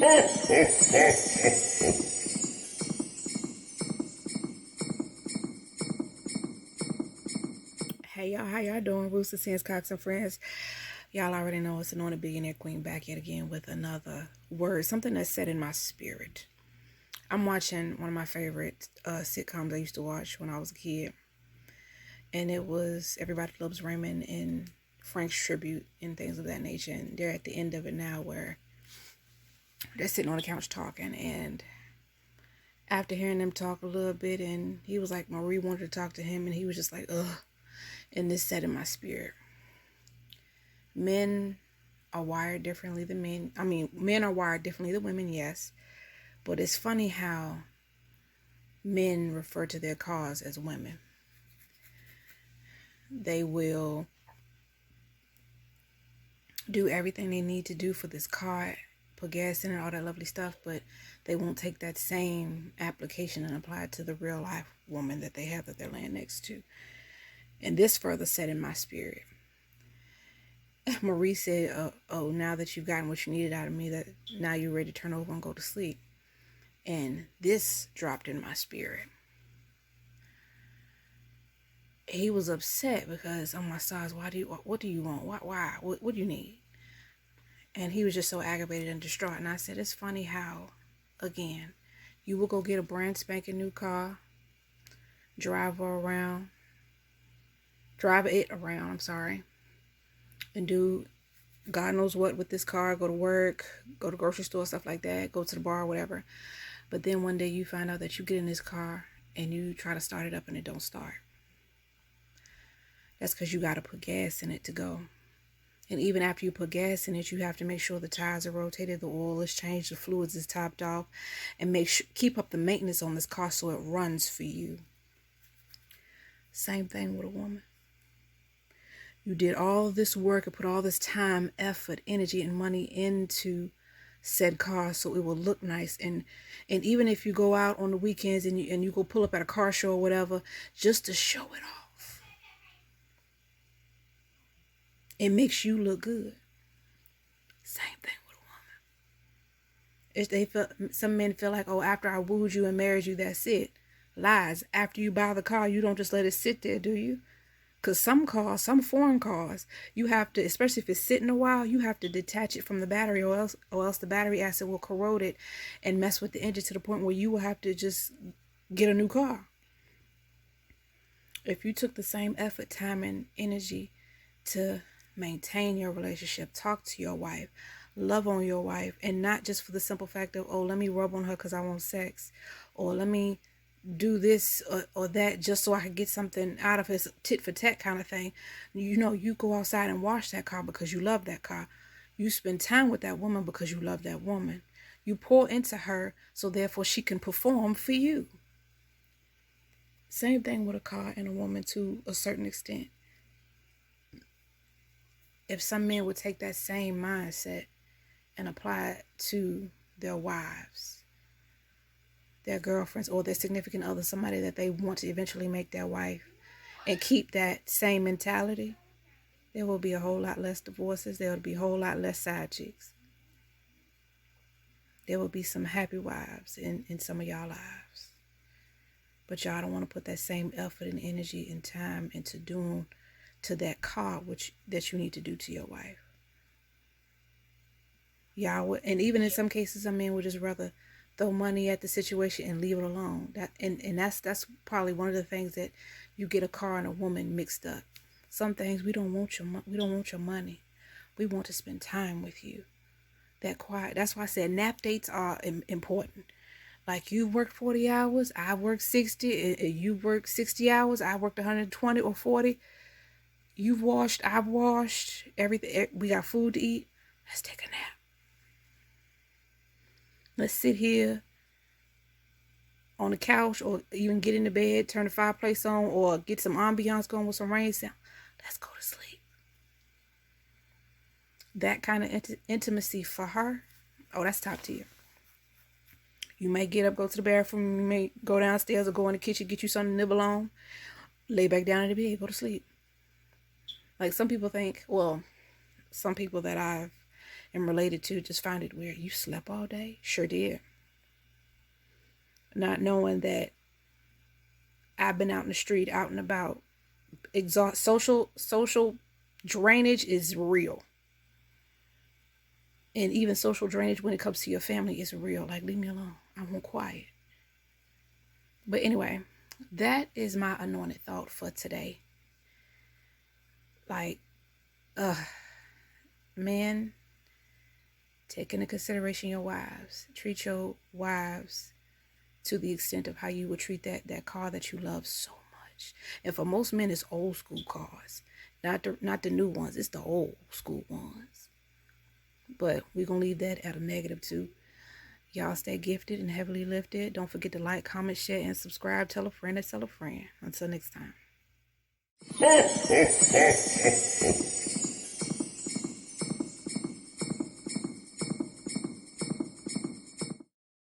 Hey y'all, how y'all doing? Rooster Sins, Cox and Friends. Y'all already know it's Anointed Billionaire Queen back yet again with another word, something that's set in my spirit. I'm watching one of my favorite sitcoms I used to watch when I was a kid, and it was Everybody Loves Raymond and Frank's Tribute and things of that nature. And they're at the end of it now where they're sitting on the couch talking, and after hearing them talk a little bit, and he was like, Marie wanted to talk to him, and he was just like, ugh, and this set in my spirit. Men are wired differently than men. Men are wired differently than women, yes. But it's funny how men refer to their cars as women. They will do everything they need to do for this car, put gas in it, all that lovely stuff, but they won't take that same application and apply it to the real life woman that they have that they're laying next to. And this further set in my spirit. Marie said, oh, now that you've gotten what you needed out of me, that now you're ready to turn over and go to sleep. And this dropped in my spirit. He was upset because, oh my stars, what do you want? Why? What do you need? And he was just so aggravated and distraught. And I said, it's funny how, again, you will go get a brand spanking new car, drive it around, and do God knows what with this car, go to work, go to grocery store, stuff like that, go to the bar, whatever. But then one day you find out that you get in this car and you try to start it up and it don't start. That's because you got to put gas in it to go. And even after you put gas in it, you have to make sure the tires are rotated, the oil is changed, the fluids is topped off, and keep up the maintenance on this car so it runs for you. Same thing with a woman. You did all this work and put all this time, effort, energy, and money into said car so it will look nice. And even if you go out on the weekends and you go pull up at a car show or whatever, just to show it off, it makes you look good. Same thing with a woman. Some men feel like, oh, after I wooed you and married you, that's it. Lies. After you buy the car, you don't just let it sit there, do you? Because some foreign cars, you have to, especially if it's sitting a while, you have to detach it from the battery, or else the battery acid will corrode it and mess with the engine to the point where you will have to just get a new car. If you took the same effort, time, and energy to maintain your relationship, talk to your wife, love on your wife, and not just for the simple fact of, oh, let me rub on her because I want sex, or let me do this or that just so I could get something out of his tit for tat kind of thing. You go outside and wash that car because you love that car. You spend time with that woman because you love that woman. You pour into her so therefore she can perform for you. Same thing with a car and a woman to a certain extent. If some men would take that same mindset and apply it to their wives, their girlfriends, or their significant other, somebody that they want to eventually make their wife, and keep that same mentality, there will be a whole lot less divorces. There will be a whole lot less side chicks. There will be some happy wives in some of y'all lives. But y'all don't want to put that same effort and energy and time into doing to that car that you need to do to your wife. Y'all would, and even in some cases, some men would just rather throw money at the situation and leave it alone. That's probably one of the things that you get a car and a woman mixed up. Some things we don't want your money. We want to spend time with you. That quiet. That's why I said nap dates are important. Like, you worked 40 hours, I worked 60, you worked 60 hours, I worked 120 or 40. You've washed, I've washed, everything. We got food to eat. Let's take a nap. Let's sit here on the couch, or even get in the bed, turn the fireplace on, or get some ambiance going with some rain sound. Let's go to sleep. That kind of intimacy for her, oh, that's top tier. You may get up, go to the bathroom, you may go downstairs or go in the kitchen, get you something to nibble on, lay back down in the bed, go to sleep. Like some people that I've and related to just found it weird. You slept all day? Sure did. Not knowing that I've been out in the street, out and about. Social drainage is real. And even social drainage when it comes to your family is real. Like, leave me alone. I want quiet. But anyway, that is my anointed thought for today. Like, men, take into consideration your wives. Treat your wives to the extent of how you would treat that car that you love so much. And for most men, it's old school cars. Not the new ones. It's the old school ones. But we're going to leave that at a negative too. Y'all stay gifted and heavily lifted. Don't forget to like, comment, share, and subscribe. Tell a friend to tell a friend. Until next time.